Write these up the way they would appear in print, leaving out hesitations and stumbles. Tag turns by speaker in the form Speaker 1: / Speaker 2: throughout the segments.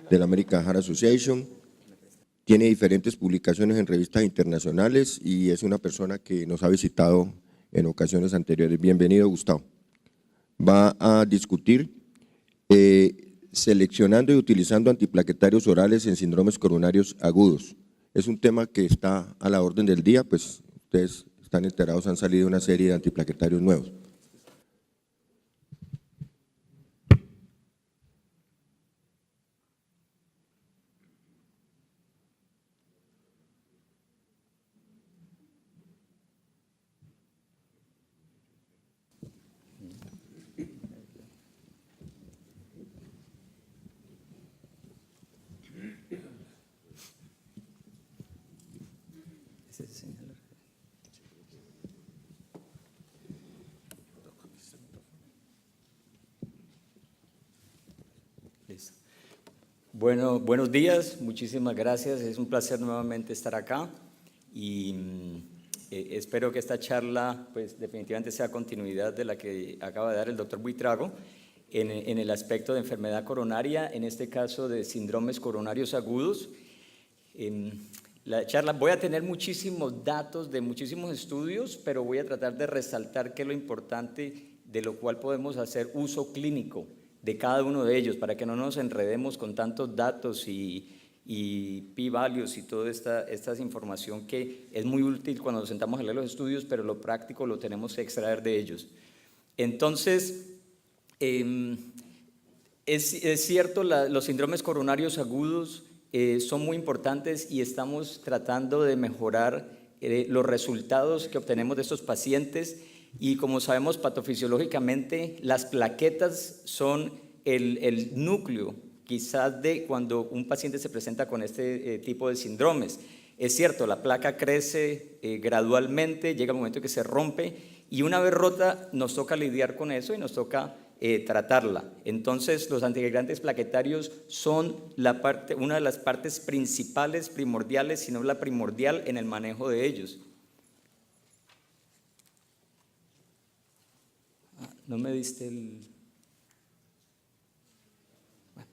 Speaker 1: de la American Heart Association. Tiene diferentes publicaciones en revistas internacionales y es una persona que nos ha visitado en ocasiones anteriores. Bienvenido, Gustavo. Va a discutir seleccionando y utilizando antiplaquetarios orales en síndromes coronarios agudos. Es un tema que está a la orden del día, pues ustedes están enterados, han salido una serie de antiplaquetarios nuevos.
Speaker 2: Bueno, buenos días, muchísimas gracias, es un placer nuevamente estar acá y espero que esta charla pues definitivamente sea continuidad de la que acaba de dar el doctor Buitrago en el aspecto de enfermedad coronaria, en este caso de síndromes coronarios agudos. La charla, voy a tener muchísimos datos de muchísimos estudios, pero voy a tratar de resaltar qué es lo importante de lo cual podemos hacer uso clínico de cada uno de ellos, para que no nos enredemos con tantos datos y p-values y toda esta información que es muy útil cuando nos sentamos a leer los estudios, pero lo práctico lo tenemos que extraer de ellos. Entonces, es cierto, los síndromes coronarios agudos son muy importantes y estamos tratando de mejorar los resultados que obtenemos de estos pacientes. Y como sabemos patofisiológicamente, las plaquetas son el núcleo quizás de cuando un paciente se presenta con este tipo de síndromes. Es cierto, la placa crece gradualmente, llega el momento que se rompe y una vez rota nos toca lidiar con eso y nos toca tratarla. Entonces los antiagregantes plaquetarios son una de las partes principales, primordiales, si no la primordial en el manejo de ellos. No me diste el… Bueno.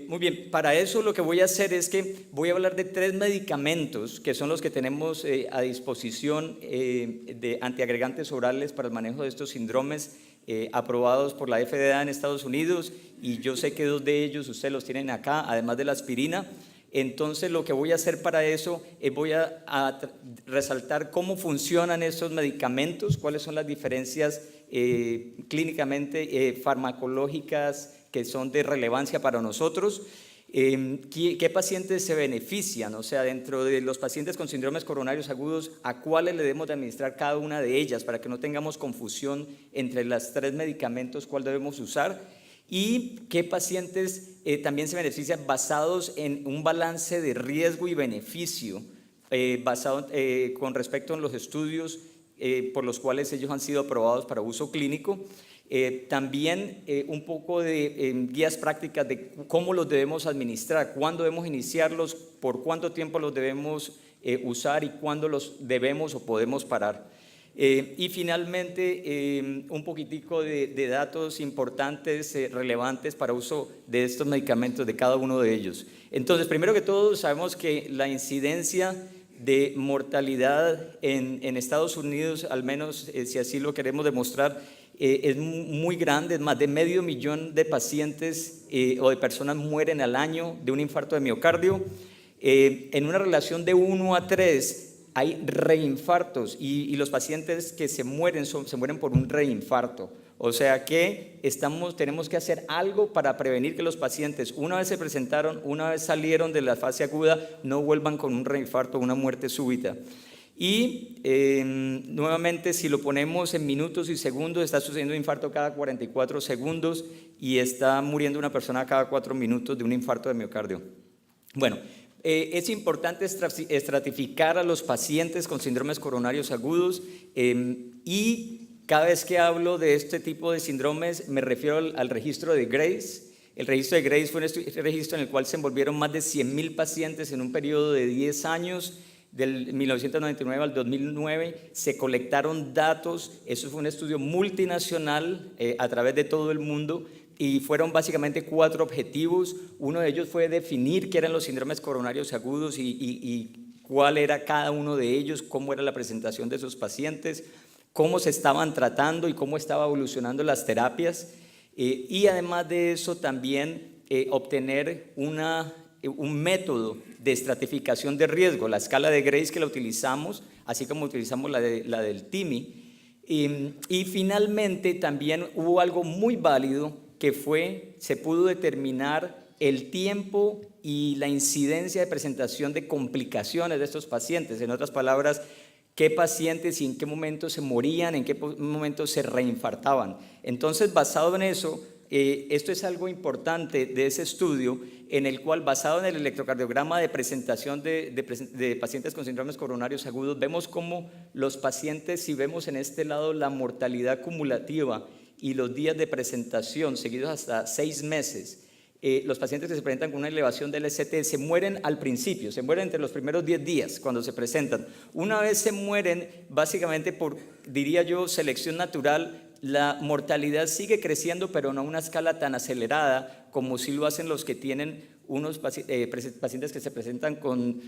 Speaker 2: Muy bien, para eso lo que voy a hacer es que voy a hablar de 3 medicamentos que son los que tenemos a disposición de antiagregantes orales para el manejo de estos síndromes aprobados por la FDA en Estados Unidos, y yo sé que 2 de ellos ustedes los tienen acá, además de la aspirina. Entonces lo que voy a hacer para eso es voy a resaltar cómo funcionan estos medicamentos, cuáles son las diferencias clínicamente farmacológicas que son de relevancia para nosotros, qué pacientes se benefician, o sea, dentro de los pacientes con síndromes coronarios agudos, a cuáles le debemos de administrar cada una de ellas para que no tengamos confusión entre los 3 medicamentos, cuál debemos usar. Y qué pacientes también se benefician basados en un balance de riesgo y beneficio, basado con respecto a los estudios por los cuales ellos han sido aprobados para uso clínico. También un poco de guías prácticas de cómo los debemos administrar, cuándo debemos iniciarlos, por cuánto tiempo los debemos usar y cuándo los debemos o podemos parar. Y finalmente un poquitico de datos importantes, relevantes para uso de estos medicamentos, de cada uno de ellos. Entonces, primero que todo, sabemos que la incidencia de mortalidad en Estados Unidos, al menos si así lo queremos demostrar, es muy grande, más de 500,000 de pacientes o de personas mueren al año de un infarto de miocardio. En una relación de 1 a 3, hay reinfartos y los pacientes que se mueren por un reinfarto. O sea que tenemos que hacer algo para prevenir que los pacientes, una vez se presentaron, una vez salieron de la fase aguda, no vuelvan con un reinfarto o una muerte súbita. Y nuevamente, si lo ponemos en minutos y segundos, está sucediendo un infarto cada 44 segundos y está muriendo una persona cada 4 minutos de un infarto de miocardio. Bueno, es importante estratificar a los pacientes con síndromes coronarios agudos y cada vez que hablo de este tipo de síndromes me refiero al registro de Grace. El registro de Grace fue un registro en el cual se envolvieron más de 100,000 pacientes en un periodo de 10 años, del 1999 al 2009, se colectaron datos, eso fue un estudio multinacional a través de todo el mundo, y fueron básicamente 4 objetivos. Uno de ellos fue definir qué eran los síndromes coronarios agudos y cuál era cada uno de ellos, cómo era la presentación de esos pacientes, cómo se estaban tratando y cómo estaba evolucionando las terapias. Y además de eso también obtener un método de estratificación de riesgo, la escala de Grace que la utilizamos, así como utilizamos la del TIMI. Y finalmente también hubo algo muy válido que se pudo determinar el tiempo y la incidencia de presentación de complicaciones de estos pacientes. En otras palabras, qué pacientes y en qué momento se morían, en qué momento se reinfartaban. Entonces, basado en eso, esto es algo importante de ese estudio, en el cual, basado en el electrocardiograma de presentación de pacientes con síndromes coronarios agudos, vemos cómo los pacientes, si vemos en este lado la mortalidad cumulativa y los días de presentación seguidos hasta 6 meses, los pacientes que se presentan con una elevación del ST se mueren al principio, se mueren entre los primeros 10 días cuando se presentan. Una vez se mueren, básicamente por, diría yo, selección natural, la mortalidad sigue creciendo, pero no a una escala tan acelerada como si lo hacen los que tienen unos pacientes que se presentan con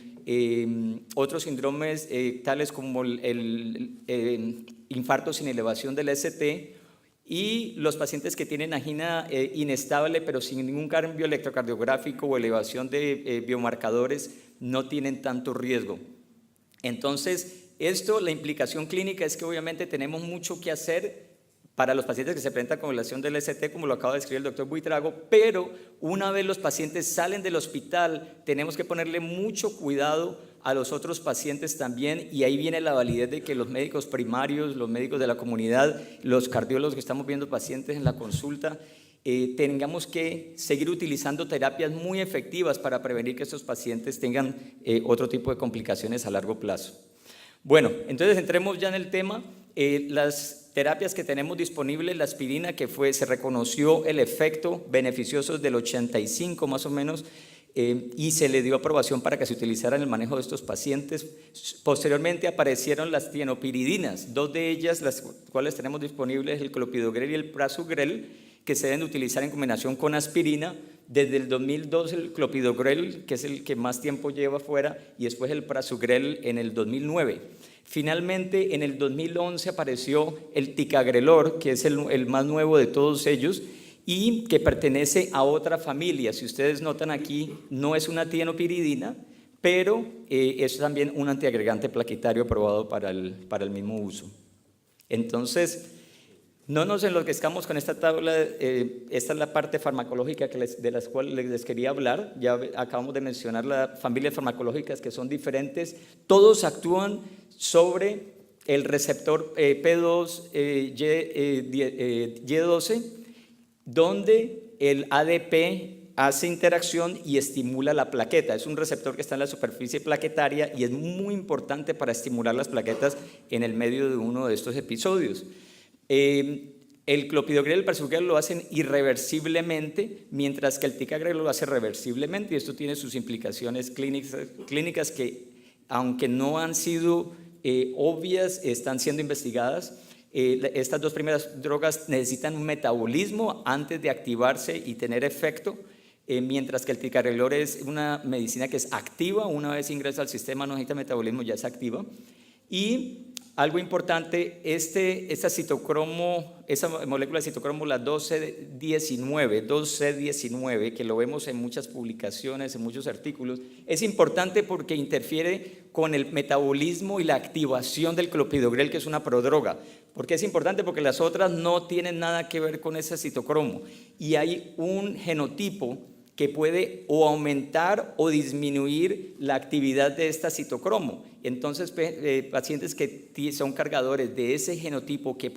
Speaker 2: otros síndromes tales como el infarto sin elevación del ST, y los pacientes que tienen angina inestable pero sin ningún cambio electrocardiográfico o elevación de biomarcadores no tienen tanto riesgo. Entonces, la implicación clínica es que obviamente tenemos mucho que hacer para los pacientes que se presentan con elevación del ST, como lo acaba de describir el doctor Buitrago, pero una vez los pacientes salen del hospital, tenemos que ponerle mucho cuidado a los otros pacientes también, y ahí viene la validez de que los médicos primarios, los médicos de la comunidad, los cardiólogos que estamos viendo pacientes en la consulta, tengamos que seguir utilizando terapias muy efectivas para prevenir que estos pacientes tengan otro tipo de complicaciones a largo plazo. Bueno, entonces entremos ya en el tema. Las terapias que tenemos disponibles, la aspirina, que se reconoció el efecto beneficioso del 85 más o menos, y se le dio aprobación para que se utilizara en el manejo de estos pacientes. Posteriormente aparecieron las tienopiridinas, 2 de ellas, las cuales tenemos disponibles, el clopidogrel y el prasugrel, que se deben utilizar en combinación con aspirina. Desde el 2002 el clopidogrel, que es el que más tiempo lleva fuera, y después el prasugrel en el 2009. Finalmente, en el 2011 apareció el ticagrelor, que es el más nuevo de todos ellos y que pertenece a otra familia. Si ustedes notan aquí, no es una tienopiridina, pero es también un antiagregante plaquetario aprobado para el mismo uso. Entonces, no nos enloquezcamos con esta tabla. Esta es la parte farmacológica de las cuales les quería hablar. Ya acabamos de mencionar las familias farmacológicas que son diferentes. Todos actúan sobre el receptor P2Y12, donde el ADP hace interacción y estimula la plaqueta. Es un receptor que está en la superficie plaquetaria y es muy importante para estimular las plaquetas en el medio de uno de estos episodios. El clopidogrel y el prasugrel lo hacen irreversiblemente, mientras que el ticagrelor lo hace reversiblemente, y esto tiene sus implicaciones clínicas que, aunque no han sido obvias, están siendo investigadas. Estas 2 primeras drogas necesitan un metabolismo antes de activarse y tener efecto, mientras que el ticagrelor es una medicina que es activa. Una vez ingresa al sistema, no necesita metabolismo, ya es activa. Y algo importante, esa molécula de citocromo, la 2C19, que lo vemos en muchas publicaciones, en muchos artículos, es importante porque interfiere con el metabolismo y la activación del clopidogrel, que es una prodroga. ¿Por qué es importante? Porque las otras no tienen nada que ver con ese citocromo, y hay un genotipo que puede o aumentar o disminuir la actividad de esta citocromo. Entonces, pacientes que son cargadores de ese genotipo que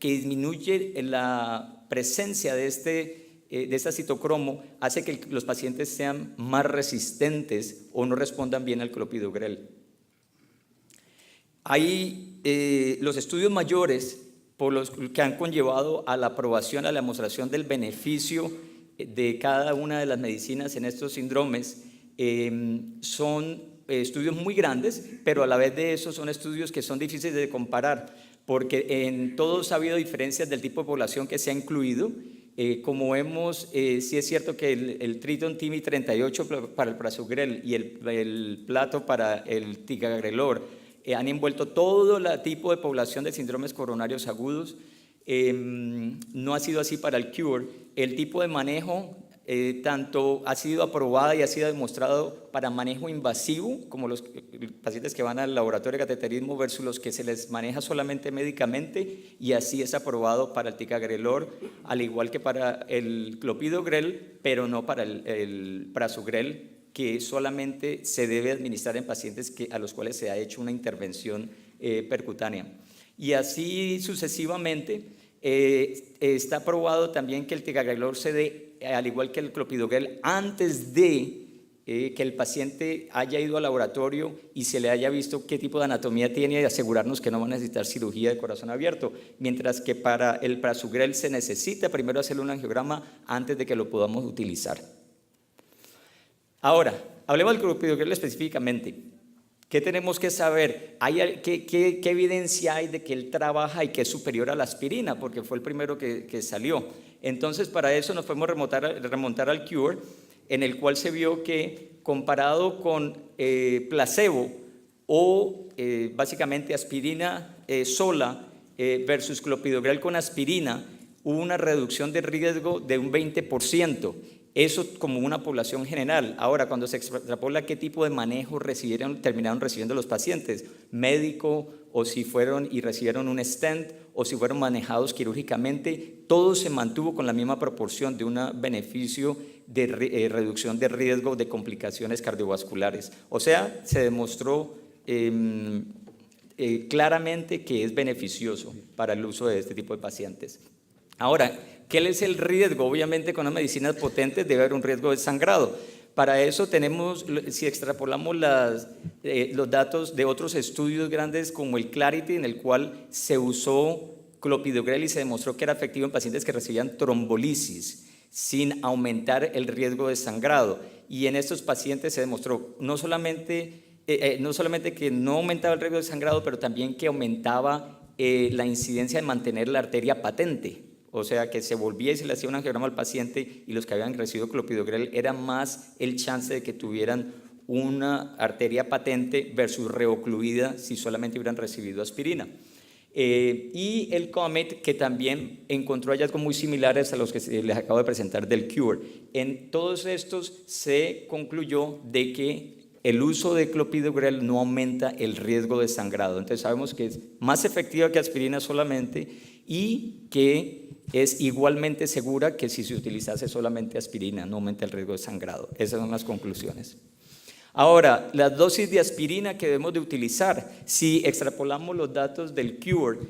Speaker 2: disminuye la presencia de esta citocromo, hace que los pacientes sean más resistentes o no respondan bien al clopidogrel. Hay los estudios mayores por los que han conllevado a la aprobación, a la demostración del beneficio de cada una de las medicinas en estos síndromes. Son estudios muy grandes, pero a la vez de eso son estudios que son difíciles de comparar, porque en todos ha habido diferencias del tipo de población que se ha incluido, Como vemos, sí es cierto que el Triton Timi 38 para el prasugrel y el plato para el ticagrelor han envuelto todo el tipo de población de síndromes coronarios agudos. No ha sido así para el Cure. El tipo de manejo tanto ha sido aprobada y ha sido demostrado para manejo invasivo, como los pacientes que van al laboratorio de cateterismo versus los que se les maneja solamente médicamente, y así es aprobado para el ticagrelor, al igual que para el clopidogrel, pero no para el prasugrel, que solamente se debe administrar en pacientes a los cuales se ha hecho una intervención percutánea. Y así sucesivamente. Está aprobado también que el ticagrelor se dé, al igual que el clopidogrel, antes de que el paciente haya ido al laboratorio y se le haya visto qué tipo de anatomía tiene y asegurarnos que no va a necesitar cirugía de corazón abierto, mientras que para el prasugrel se necesita primero hacerle un angiograma antes de que lo podamos utilizar. Ahora, hablemos del clopidogrel específicamente. ¿Qué tenemos que saber? ¿Qué evidencia hay de que él trabaja y que es superior a la aspirina? Porque fue el primero que salió. Entonces, para eso nos podemos remontar al Cure, en el cual se vio que comparado con placebo o básicamente aspirina sola versus clopidogrel con aspirina, hubo una reducción de riesgo de un 20%. Eso como una población general. Ahora, cuando se extrapola qué tipo de manejo terminaron recibiendo los pacientes, médico, o si fueron y recibieron un stent, o si fueron manejados quirúrgicamente, todo se mantuvo con la misma proporción de un beneficio de reducción de riesgo de complicaciones cardiovasculares. O sea, se demostró claramente que es beneficioso para el uso de este tipo de pacientes. Ahora, ¿qué es el riesgo? Obviamente con las medicinas potentes debe haber un riesgo de sangrado. Para eso tenemos, si extrapolamos los datos de otros estudios grandes como el Clarity, en el cual se usó clopidogrel y se demostró que era efectivo en pacientes que recibían trombolisis sin aumentar el riesgo de sangrado. Y en estos pacientes se demostró no solamente que no aumentaba el riesgo de sangrado, pero también que aumentaba la incidencia de mantener la arteria patente. O sea, que se volvía y se le hacía un angiograma al paciente y los que habían recibido clopidogrel era más el chance de que tuvieran una arteria patente versus reocluida si solamente hubieran recibido aspirina. Y el COMET, que también encontró hallazgos muy similares a los que les acabo de presentar del Cure. En todos estos se concluyó de que el uso de clopidogrel no aumenta el riesgo de sangrado. Entonces sabemos que es más efectiva que aspirina solamente y que es igualmente segura que si se utilizase solamente aspirina, no aumenta el riesgo de sangrado. Esas son las conclusiones. Ahora, las dosis de aspirina que debemos de utilizar, si extrapolamos los datos del Cure,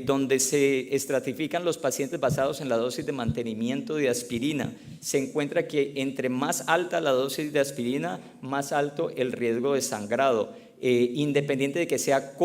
Speaker 2: donde se estratifican los pacientes basados en la dosis de mantenimiento de aspirina, se encuentra que entre más alta la dosis de aspirina, más alto el riesgo de sangrado. Independiente de que sea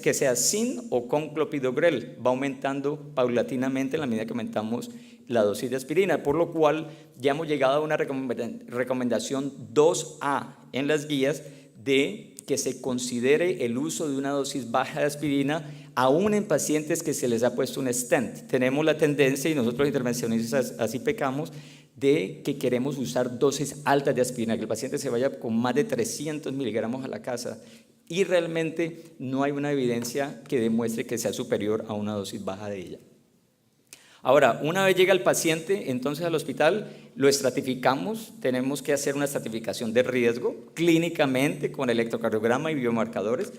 Speaker 2: que sea sin o con clopidogrel, va aumentando paulatinamente en la medida que aumentamos la dosis de aspirina, por lo cual ya hemos llegado a una recomendación 2A en las guías de que se considere el uso de una dosis baja de aspirina aún en pacientes que se les ha puesto un stent. Tenemos la tendencia, y nosotros los intervencionistas así pecamos, de que queremos usar dosis altas de aspirina, que el paciente se vaya con más de 300 miligramos a la casa, y realmente no hay una evidencia que demuestre que sea superior a una dosis baja de ella. Ahora, una vez llega el paciente entonces al hospital, lo estratificamos, tenemos que hacer una estratificación de riesgo clínicamente con electrocardiograma y biomarcadores,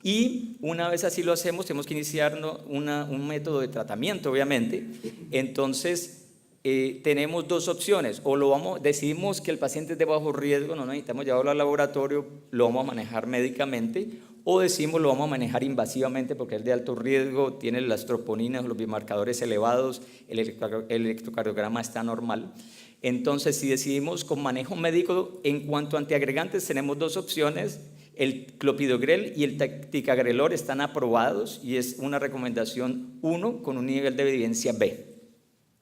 Speaker 2: y una vez así lo hacemos, tenemos que iniciar un método de tratamiento, obviamente. Entonces tenemos dos opciones: o decidimos que el paciente es de bajo riesgo, no necesitamos llevarlo al laboratorio, lo vamos a manejar médicamente, o decimos lo vamos a manejar invasivamente porque es de alto riesgo, tiene las troponinas o los biomarcadores elevados, el electrocardiograma está normal. Entonces, si decidimos con manejo médico, en cuanto a antiagregantes tenemos dos opciones: el clopidogrel y el ticagrelor están aprobados y es una recomendación 1 con un nivel de evidencia B,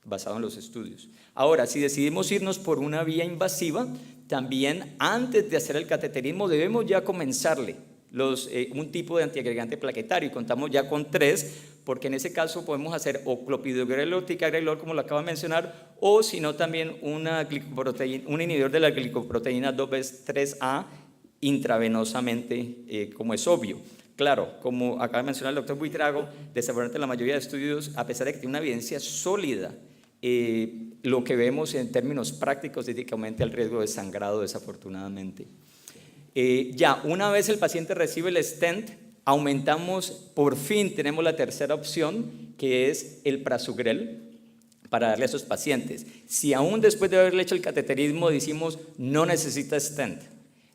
Speaker 2: basado en los estudios. Ahora, si decidimos irnos por una vía invasiva, también antes de hacer el cateterismo debemos ya comenzarle un tipo de antiagregante plaquetario, y contamos ya con 3, porque en ese caso podemos hacer o clopidogrel o ticagrelor, como lo acabo de mencionar, o si no también un inhibidor de la glicoproteína 2B3A intravenosamente, como es obvio. Claro, como acaba de mencionar el doctor Buitrago, desafortunadamente la mayoría de estudios, a pesar de que tiene una evidencia sólida, lo que vemos en términos prácticos es que aumenta el riesgo de sangrado, desafortunadamente. Ya, una vez el paciente recibe el stent, aumentamos, por fin tenemos la tercera opción, que es el prasugrel, para darle a esos pacientes. Si aún después de haberle hecho el cateterismo decimos no necesita stent,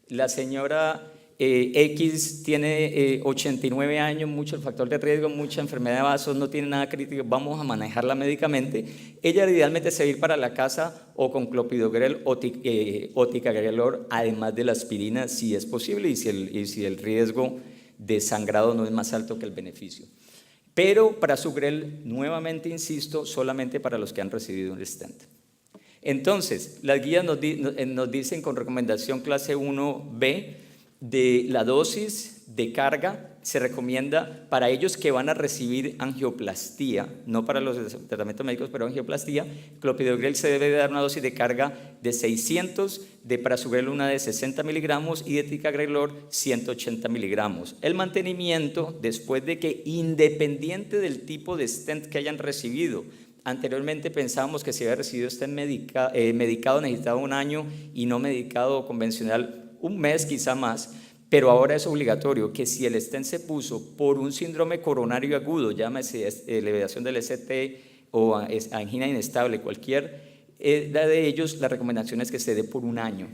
Speaker 2: la señora X tiene 89 años, mucho el factor de riesgo, mucha enfermedad de vasos, no tiene nada crítico, vamos a manejarla médicamente. Ella idealmente se va a ir para la casa o con clopidogrel o ticagrelor, además de la aspirina, si es posible y si el riesgo de sangrado no es más alto que el beneficio. Pero prasugrel, nuevamente insisto, solamente para los que han recibido un stent. Entonces, las guías nos dicen con recomendación clase 1B de la dosis de carga se recomienda para ellos que van a recibir angioplastía, no para los tratamientos médicos, pero angioplastía. Clopidogrel se debe dar una dosis de carga de 600, de prasugrel una de 60 miligramos y de ticagrelor 180 miligramos. El mantenimiento, después de que, independiente del tipo de stent que hayan recibido, anteriormente pensábamos que si había recibido stent medicado necesitaba un año y no medicado convencional un mes, quizá más, pero ahora es obligatorio que si el stent se puso por un síndrome coronario agudo, llámese elevación del ST o angina inestable, cualquier de ellos, la recomendación es que se dé por un año.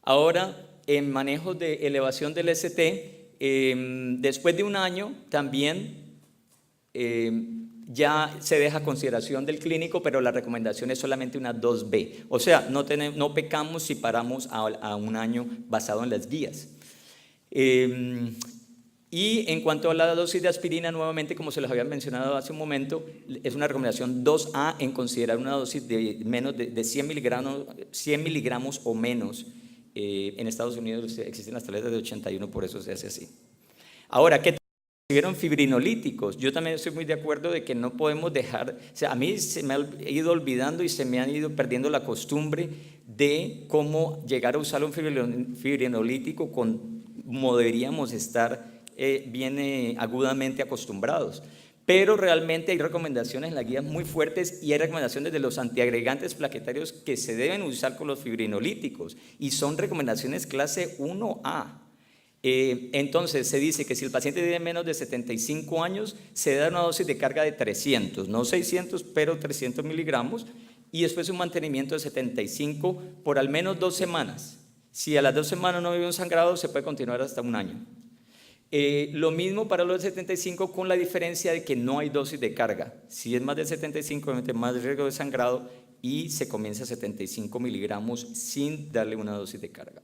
Speaker 2: Ahora, en manejos de elevación del ST, después de un año también ya se deja a consideración del clínico, pero la recomendación es solamente una 2B. O sea, no pecamos si paramos a un año basado en las guías. Y en cuanto a la dosis de aspirina, nuevamente, como se los había mencionado hace un momento, es una recomendación 2A en considerar una dosis de menos de 100 miligramos o menos. En Estados Unidos existen las tabletas de 81, por eso se hace así. Ahora, ¿qué recibieron fibrinolíticos? Yo también estoy muy de acuerdo de que no podemos dejar, o sea, a mí se me ha ido olvidando y se me han ido perdiendo la costumbre de cómo llegar a usar un fibrinolítico como deberíamos estar bien agudamente acostumbrados. Pero realmente hay recomendaciones en las guías muy fuertes y hay recomendaciones de los antiagregantes plaquetarios que se deben usar con los fibrinolíticos y son recomendaciones clase 1A. Entonces se dice que si el paciente tiene menos de 75 años se da una dosis de carga de 300, no 600, pero 300 miligramos y después un mantenimiento de 75 por al menos 2 semanas. Si a las 2 semanas no vive un sangrado se puede continuar hasta un año. Lo mismo para los de 75 con la diferencia de que no hay dosis de carga. Si es más de 75, obviamente más riesgo de sangrado y se comienza a 75 miligramos sin darle una dosis de carga.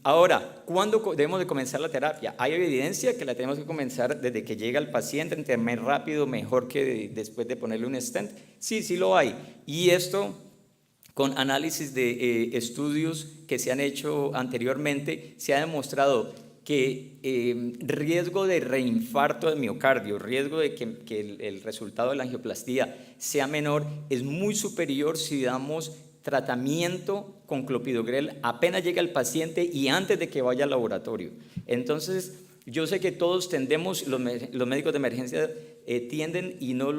Speaker 2: Ahora, ¿cuándo debemos de comenzar la terapia? Hay evidencia que la tenemos que comenzar desde que llega el paciente, entre más rápido mejor que después de ponerle un stent. Sí, sí lo hay. Y esto con análisis de estudios que se han hecho anteriormente, se ha demostrado que riesgo de reinfarto del miocardio, riesgo de que el resultado de la angioplastía sea menor, es muy superior si damos tratamiento con clopidogrel apenas llega el paciente y antes de que vaya al laboratorio. Entonces, yo sé que todos tendemos, los médicos de emergencia tienden, y no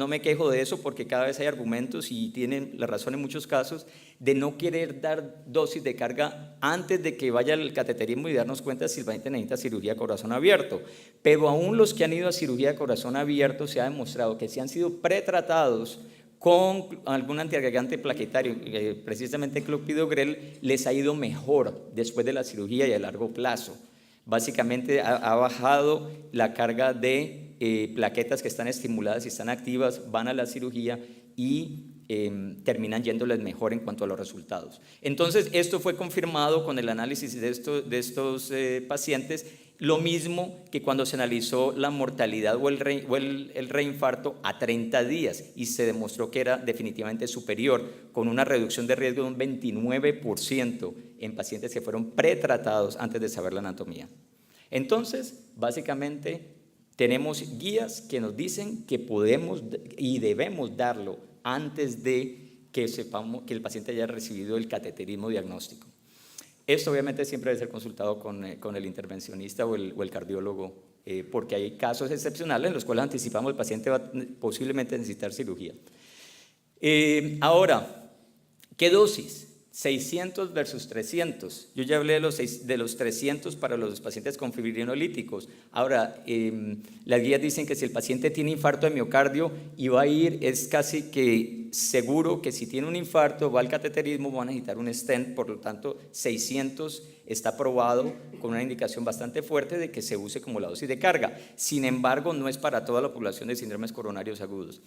Speaker 2: me quejo de eso porque cada vez hay argumentos y tienen la razón en muchos casos, de no querer dar dosis de carga antes de que vaya el cateterismo y darnos cuenta si el paciente necesita cirugía de corazón abierto. Pero aún los que han ido a cirugía de corazón abierto se ha demostrado que si han sido pretratados con algún antiagregante plaquetario, precisamente clopidogrel, les ha ido mejor después de la cirugía y a largo plazo. Básicamente ha bajado la carga de plaquetas que están estimuladas y están activas, van a la cirugía y terminan yéndoles mejor en cuanto a los resultados. Entonces, esto fue confirmado con el análisis de estos pacientes. Lo mismo que cuando se analizó la mortalidad o el reinfarto a 30 días y se demostró que era definitivamente superior, con una reducción de riesgo de un 29% en pacientes que fueron pretratados antes de saber la anatomía. Entonces, básicamente, tenemos guías que nos dicen que podemos y debemos darlo antes de que sepamos que el paciente haya recibido el cateterismo diagnóstico. Esto obviamente siempre debe ser consultado con el intervencionista o el cardiólogo, porque hay casos excepcionales en los cuales anticipamos el paciente va posiblemente necesitar cirugía. Ahora, ¿qué dosis? 600 versus 300. Yo ya hablé de los 300 para los pacientes con fibrinolíticos. Ahora, las guías dicen que si el paciente tiene infarto de miocardio y va a ir, es casi que seguro que si tiene un infarto, va al cateterismo, va a necesitar un stent, por lo tanto, 600 está probado con una indicación bastante fuerte de que se use como la dosis de carga. Sin embargo, no es para toda la población de síndromes coronarios agudos.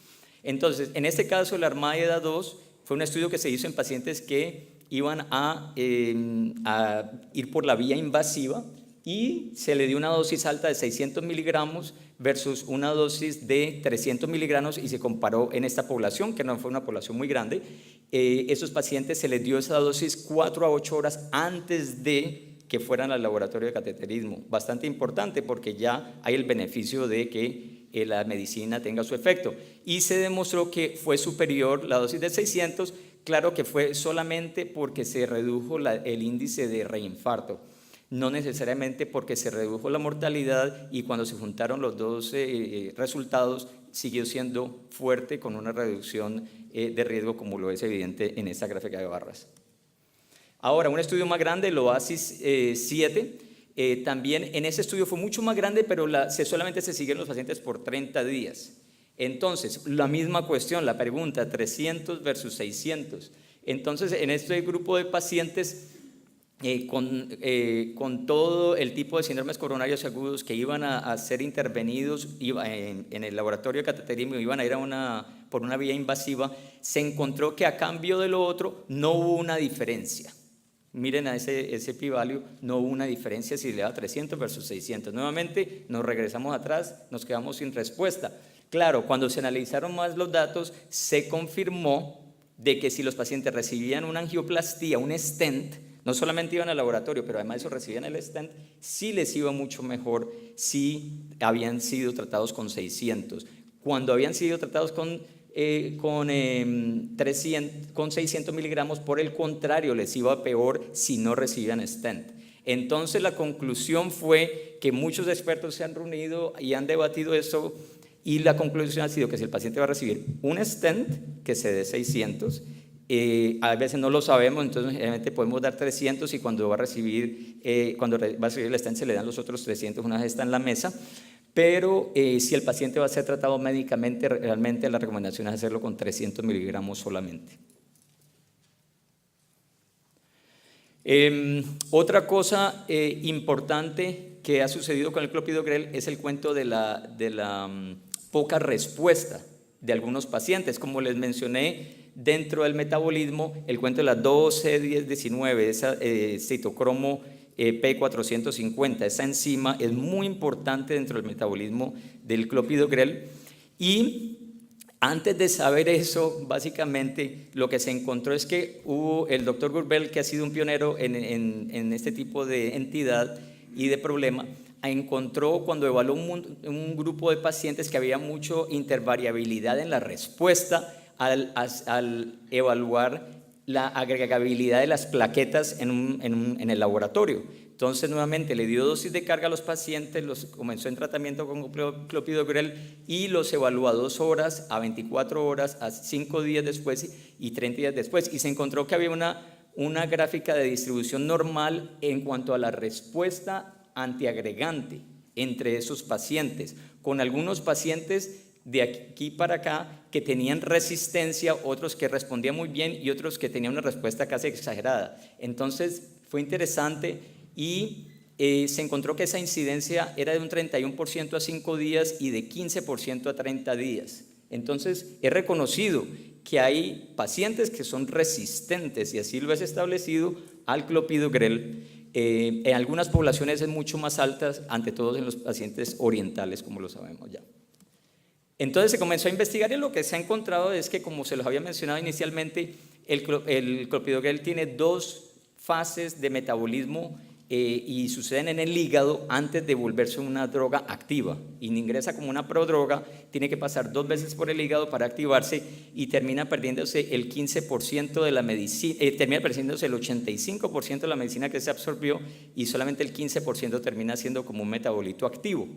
Speaker 2: Entonces, en este caso, la ARMADA 2 fue un estudio que se hizo en pacientes que iban a ir por la vía invasiva y se le dio una dosis alta de 600 miligramos versus una dosis de 300 miligramos y se comparó en esta población, que no fue una población muy grande. Esos pacientes se les dio esa dosis 4 a 8 horas antes de que fueran al laboratorio de cateterismo. Bastante importante porque ya hay el beneficio de que la medicina tenga su efecto. Y se demostró que fue superior la dosis de 600, claro que fue solamente porque se redujo el índice de reinfarto, no necesariamente porque se redujo la mortalidad y cuando se juntaron los dos resultados siguió siendo fuerte con una reducción de riesgo como lo es evidente en esta gráfica de barras. Ahora, un estudio más grande, el OASIS 7, también en ese estudio fue mucho más grande, pero solamente se siguieron los pacientes por 30 días. Entonces, la misma cuestión, la pregunta, 300 versus 600. Entonces, en este grupo de pacientes con todo el tipo de síndromes coronarios agudos que iban a ser intervenidos en el laboratorio de cateterismo, iban a ir por una vía invasiva, se encontró que a cambio de lo otro no hubo una diferencia. Miren a ese p-value, no hubo una diferencia si le da 300 versus 600. Nuevamente nos regresamos atrás, nos quedamos sin respuesta. Claro, cuando se analizaron más los datos, se confirmó de que si los pacientes recibían una angioplastía, un stent, no solamente iban al laboratorio, pero además eso recibían el stent, sí les iba mucho mejor si habían sido tratados con 600. Cuando habían sido tratados con 600 miligramos, por el contrario, les iba peor si no recibían stent. Entonces la conclusión fue que muchos expertos se han reunido y han debatido eso y la conclusión ha sido que si el paciente va a recibir un stent, que se dé 600, a veces no lo sabemos, entonces generalmente podemos dar 300 y cuando va a recibir el stent se le dan los otros 300 una vez está en la mesa. Pero si el paciente va a ser tratado médicamente, realmente la recomendación es hacerlo con 300 miligramos solamente. Otra cosa importante que ha sucedido con el clopidogrel es el cuento de la poca respuesta de algunos pacientes. Como les mencioné, dentro del metabolismo, el cuento de la 12-10-19, esa citocromo P450, esa enzima es muy importante dentro del metabolismo del clopidogrel y antes de saber eso, básicamente lo que se encontró es que el doctor Gurbel, que ha sido un pionero en este tipo de entidad y de problema, encontró cuando evaluó un grupo de pacientes que había mucha intervariabilidad en la respuesta al evaluar la agregabilidad de las plaquetas en el laboratorio. Entonces, nuevamente, le dio dosis de carga a los pacientes, los comenzó en tratamiento con clopidogrel y los evaluó a 2 horas, a 24 horas, a 5 días después y 30 días después. Y se encontró que había una gráfica de distribución normal en cuanto a la respuesta antiagregante entre esos pacientes, con algunos pacientes de aquí para acá que tenían resistencia, otros que respondían muy bien y otros que tenían una respuesta casi exagerada. Entonces fue interesante y se encontró que esa incidencia era de un 31% a 5 días y de 15% a 30 días. Entonces es reconocido que hay pacientes que son resistentes y así lo es establecido al clopidogrel. En algunas poblaciones es mucho más altas, ante todo en los pacientes orientales, como lo sabemos ya. Entonces se comenzó a investigar y lo que se ha encontrado es que, como se los había mencionado inicialmente, el clopidogrel tiene 2 fases de metabolismo y suceden en el hígado antes de volverse una droga activa. Ingresa como una prodroga, tiene que pasar 2 veces por el hígado para activarse y termina perdiéndose el 15% de la medicina, termina perdiéndose el 85% de la medicina que se absorbió y solamente el 15% termina siendo como un metabolito activo.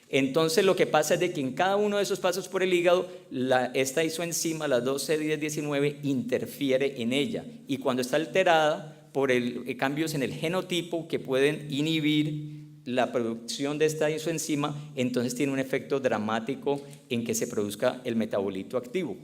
Speaker 2: Entonces lo que pasa es de que en cada uno de esos pasos por el hígado, esta isoenzima, la 2C1019, interfiere en ella y cuando está alterada por cambios en el genotipo que pueden inhibir la producción de esta isoenzima, entonces tiene un efecto dramático en que se produzca el metabolito activo.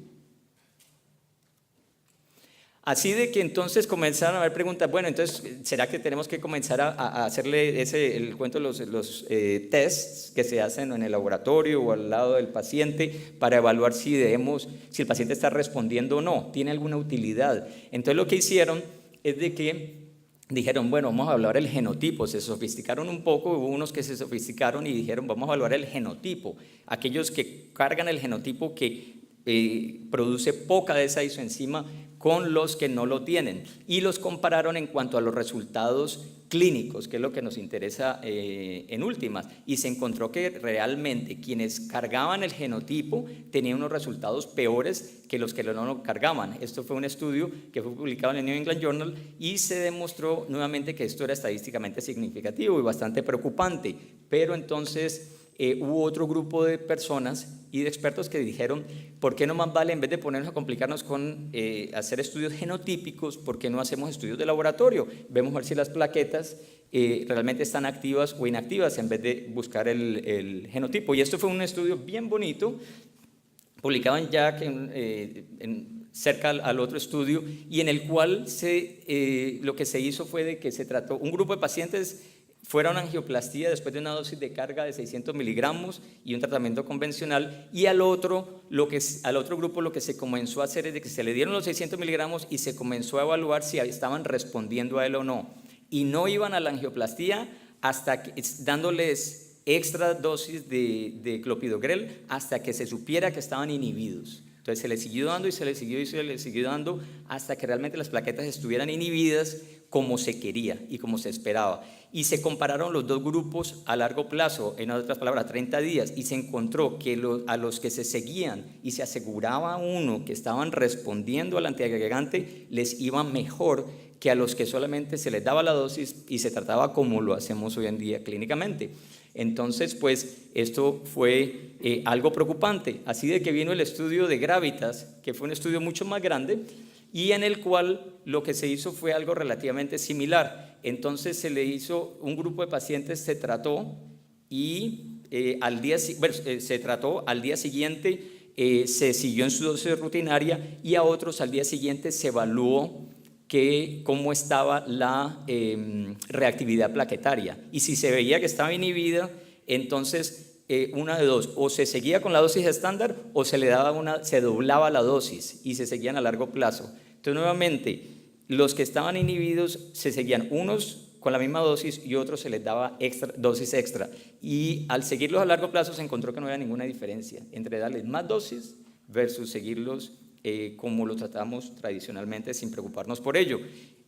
Speaker 2: Así de que entonces comenzaron a haber preguntas, bueno, entonces, ¿será que tenemos que comenzar a hacerle el cuento de los tests que se hacen en el laboratorio o al lado del paciente para evaluar si el paciente está respondiendo o no, tiene alguna utilidad? Entonces lo que hicieron es de que dijeron, bueno, vamos a evaluar el genotipo, se sofisticaron un poco, hubo unos que se sofisticaron y dijeron, vamos a evaluar el genotipo, aquellos que cargan el genotipo que produce poca de esa isoenzima con los que no lo tienen y los compararon en cuanto a los resultados clínicos, que es lo que nos interesa en últimas, y se encontró que realmente quienes cargaban el genotipo tenían unos resultados peores que los que no lo cargaban. Esto fue un estudio que fue publicado en el New England Journal y se demostró nuevamente que esto era estadísticamente significativo y bastante preocupante, pero entonces hubo otro grupo de personas y de expertos que dijeron, ¿por qué no más vale, en vez de ponernos a complicarnos con hacer estudios genotípicos, por qué no hacemos estudios de laboratorio? Vemos a ver si las plaquetas realmente están activas o inactivas en vez de buscar el genotipo. Y esto fue un estudio bien bonito, publicado en JACC, cerca al otro estudio, y en el cual lo que se hizo fue de que se trató un grupo de pacientes. Fueron a angioplastía después de una dosis de carga de 600 miligramos y un tratamiento convencional, y al otro grupo lo que se comenzó a hacer es de que se le dieron los 600 miligramos y se comenzó a evaluar si estaban respondiendo a él o no, y no iban a la angioplastía hasta que, dándoles extra dosis de clopidogrel hasta que se supiera que estaban inhibidos. Entonces se les siguió dando y se les siguió dando hasta que realmente las plaquetas estuvieran inhibidas como se quería y como se esperaba. Y se compararon los dos grupos a largo plazo, en otras palabras, 30 días, y se encontró que a los que se seguían y se aseguraba uno que estaban respondiendo al antiagregante, les iba mejor que a los que solamente se les daba la dosis y se trataba como lo hacemos hoy en día clínicamente. Entonces, pues, esto fue algo preocupante. Así de que vino el estudio de Gravitas, que fue un estudio mucho más grande, y en el cual lo que se hizo fue algo relativamente similar. Entonces se le hizo, un grupo de pacientes se trató y al día siguiente se siguió en su dosis rutinaria, y a otros al día siguiente se evaluó cómo estaba la reactividad plaquetaria, y si se veía que estaba inhibida, entonces una de dos, o se seguía con la dosis estándar o se doblaba la dosis y se seguían a largo plazo. Entonces nuevamente los que estaban inhibidos se seguían, unos con la misma dosis y otros se les daba dosis extra, y al seguirlos a largo plazo se encontró que no había ninguna diferencia entre darles más dosis versus seguirlos como lo tratamos tradicionalmente sin preocuparnos por ello.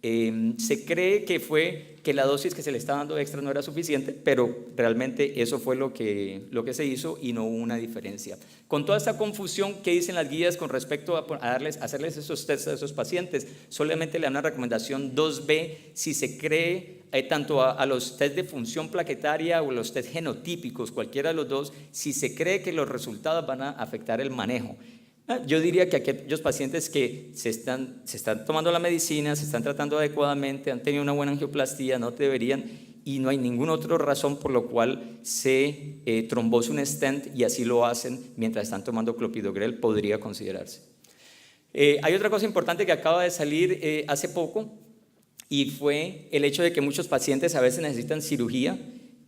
Speaker 2: Se cree que la dosis que se le estaba dando extra no era suficiente, pero realmente eso fue lo que se hizo y no hubo una diferencia. Con toda esta confusión, ¿qué dicen las guías con respecto a hacerles esos tests a esos pacientes? Solamente le dan una recomendación 2B si se cree, tanto a los test de función plaquetaria o los test genotípicos, cualquiera de los dos, si se cree que los resultados van a afectar el manejo. Yo diría que aquellos pacientes que se están tomando la medicina, se están tratando adecuadamente, han tenido una buena angioplastía, no deberían, y no hay ninguna otra razón por la cual se trombose un stent y así lo hacen mientras están tomando clopidogrel, podría considerarse. Hay otra cosa importante que acaba de salir hace poco, y fue el hecho de que muchos pacientes a veces necesitan cirugía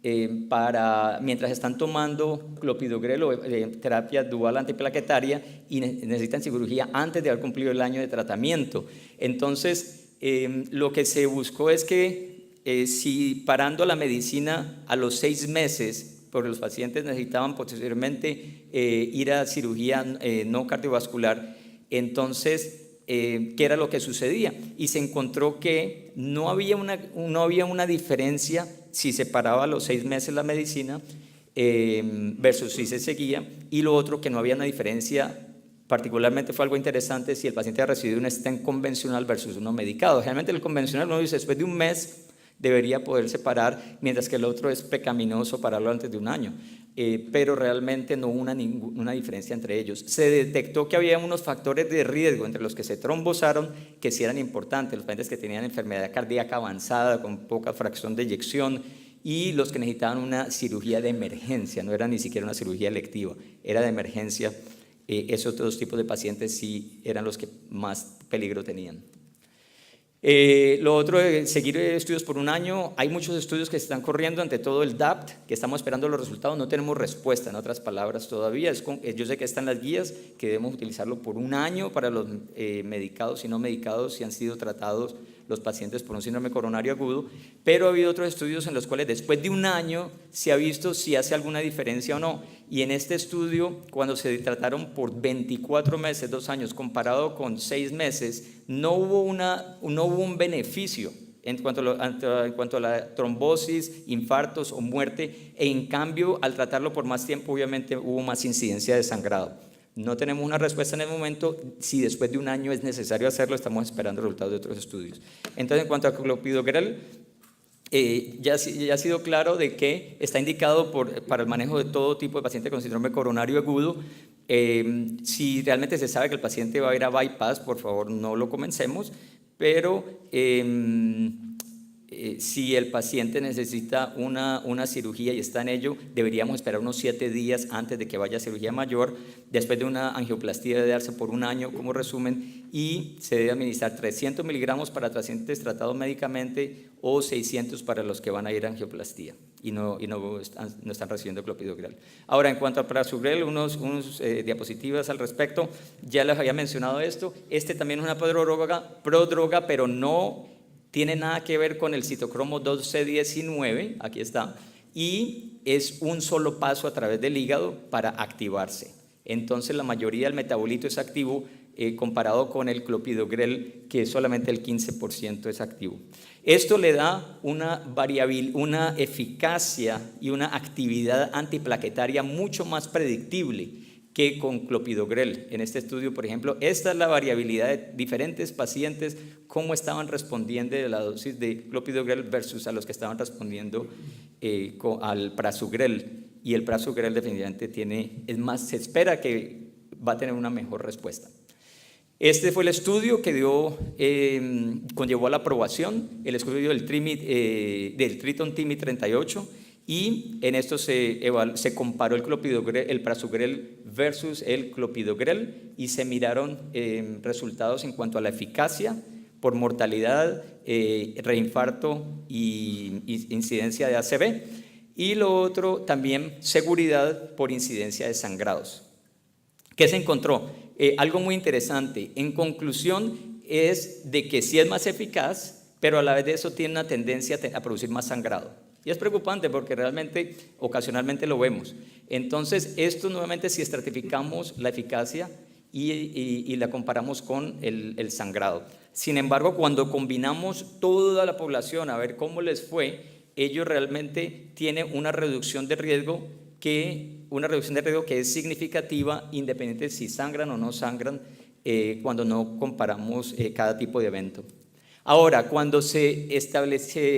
Speaker 2: mientras están tomando clopidogrel o terapia dual antiplaquetaria, y necesitan cirugía antes de haber cumplido el año de tratamiento. Entonces lo que se buscó es que si parando la medicina a los 6 meses, porque los pacientes necesitaban posteriormente ir a cirugía no cardiovascular, entonces qué era lo que sucedía, y se encontró que no había una diferencia si se paraba a los 6 meses la medicina versus si se seguía, y lo otro, que no había una diferencia, particularmente fue algo interesante, si el paciente ha recibido un stent convencional versus uno medicado. Generalmente el convencional uno dice después de un mes debería poderse parar, mientras que el otro es pecaminoso pararlo antes de un año. Pero realmente no hubo una diferencia entre ellos. Se detectó que había unos factores de riesgo entre los que se trombosaron que sí eran importantes, los pacientes que tenían enfermedad cardíaca avanzada con poca fracción de eyección y los que necesitaban una cirugía de emergencia, no era ni siquiera una cirugía electiva, era de emergencia. Esos dos tipos de pacientes sí eran los que más peligro tenían. Lo otro es seguir estudios por un año. Hay muchos estudios que se están corriendo, ante todo el DAPT, que estamos esperando los resultados, no tenemos respuesta, en otras palabras, todavía. Yo sé que están las guías, que debemos utilizarlo por un año para los medicados y no medicados si han sido tratados los pacientes por un síndrome coronario agudo, pero ha habido otros estudios en los cuales después de un año se ha visto si hace alguna diferencia o no, y en este estudio, cuando se trataron por 24 meses, 2 años, comparado con 6 meses, no hubo un beneficio en cuanto a la trombosis, infartos o muerte, e en cambio, al tratarlo por más tiempo, obviamente hubo más incidencia de sangrado. No tenemos una respuesta en el momento. Si después de un año es necesario hacerlo, estamos esperando resultados de otros estudios. Entonces, en cuanto a clopidogrel, ya ha sido claro de que está indicado para el manejo de todo tipo de paciente con síndrome coronario agudo. Si realmente se sabe que el paciente va a ir a bypass, por favor no lo comencemos, pero si el paciente necesita una cirugía y está en ello, deberíamos esperar unos 7 días antes de que vaya a cirugía mayor. Después de una angioplastía debe darse por un año como resumen, y se debe administrar 300 miligramos para pacientes tratados médicamente o 600 para los que van a ir a angioplastía y no están recibiendo clopidogrel. Ahora, en cuanto a prasugrel, unos diapositivas al respecto. Ya les había mencionado esto. Este también es una prodroga, pero no tiene nada que ver con el citocromo 2C19, aquí está, y es un solo paso a través del hígado para activarse. Entonces la mayoría del metabolito es activo, comparado con el clopidogrel, que solamente el 15% es activo. Esto le da una eficacia y una actividad antiplaquetaria mucho más predictible que con clopidogrel. En este estudio, por ejemplo, esta es la variabilidad de diferentes pacientes, cómo estaban respondiendo de la dosis de clopidogrel versus a los que estaban respondiendo al prasugrel. Y el prasugrel definitivamente se espera que va a tener una mejor respuesta. Este fue el estudio que conllevó a la aprobación, el estudio del Triton TIMI 38, y en esto se comparó el prasugrel versus el clopidogrel y se miraron resultados en cuanto a la eficacia por mortalidad, reinfarto y incidencia de ACV, y lo otro también seguridad por incidencia de sangrados. ¿Qué se encontró? Algo muy interesante. En conclusión, es de que sí es más eficaz, pero a la vez de eso tiene una tendencia a producir más sangrado. Y es preocupante porque realmente, ocasionalmente lo vemos. Entonces, esto nuevamente, si estratificamos la eficacia y la comparamos con el sangrado. Sin embargo, cuando combinamos toda la población a ver cómo les fue, ellos realmente tienen una reducción de riesgo que es significativa, independiente de si sangran o no sangran, cuando no comparamos cada tipo de evento. Ahora, cuando se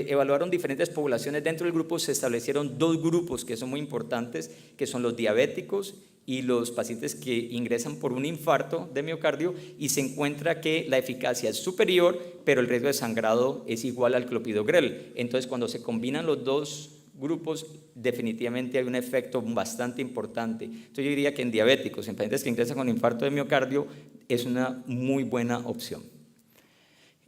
Speaker 2: evaluaron diferentes poblaciones dentro del grupo, se establecieron 2 grupos que son muy importantes, que son los diabéticos y los pacientes que ingresan por un infarto de miocardio, y se encuentra que la eficacia es superior, pero el riesgo de sangrado es igual al clopidogrel. Entonces, cuando se combinan los 2 grupos, definitivamente hay un efecto bastante importante. Entonces yo diría que en diabéticos, en pacientes que ingresan con infarto de miocardio, es una muy buena opción.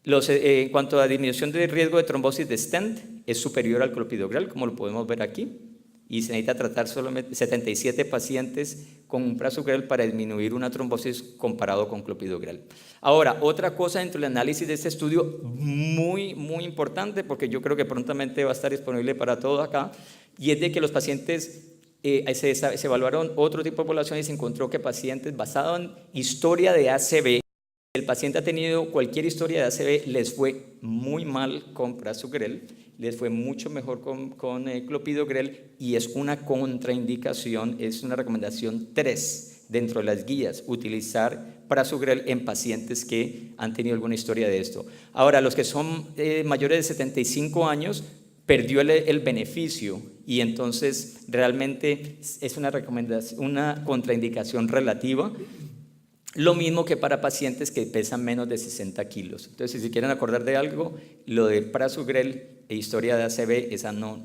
Speaker 2: En cuanto a disminución de riesgo de trombosis de stent, es superior al clopidogrel, como lo podemos ver aquí, y se necesita tratar solamente 77 pacientes con un prasugrel para disminuir una trombosis comparado con clopidogrel. Ahora, otra cosa dentro del análisis de este estudio muy, muy importante, porque yo creo que prontamente va a estar disponible para todos acá, y es de que los pacientes, se evaluaron otro tipo de población y se encontró que pacientes basados en historia de ACV, el paciente ha tenido cualquier historia de ACV, les fue muy mal con prasugrel, les fue mucho mejor con clopidogrel, y es una contraindicación, es una recomendación 3 dentro de las guías, utilizar prasugrel en pacientes que han tenido alguna historia de esto. Ahora, los que son mayores de 75 años, perdió el beneficio, y entonces realmente es una recomendación, una contraindicación relativa. Lo mismo que para pacientes que pesan menos de 60 kilos. Entonces, si quieren acordar de algo, lo de prasugrel e historia de ACV, esa no.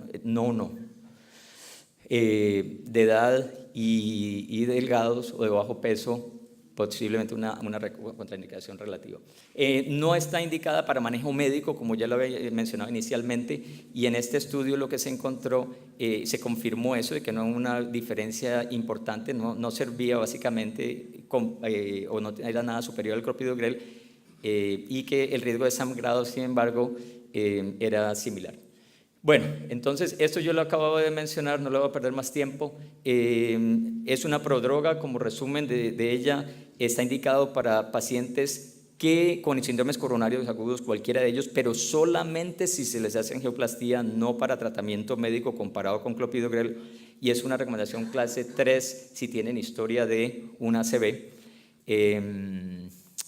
Speaker 2: De edad y delgados o de bajo peso, posiblemente una contraindicación relativa. No está indicada para manejo médico, como ya lo había mencionado inicialmente, y en este estudio lo que se encontró, se confirmó eso, de que no hay una diferencia importante, no servía básicamente, o no era nada superior al clopidogrel, y que el riesgo de sangrado, sin embargo, era similar. Bueno, entonces esto yo lo acabo de mencionar, no le voy a perder más tiempo. Es una prodroga, como resumen de ella, está indicado para pacientes que con síndromes coronarios agudos, cualquiera de ellos, pero solamente si se les hace angioplastía, no para tratamiento médico comparado con clopidogrel, y es una recomendación clase 3 si tienen historia de un ACV,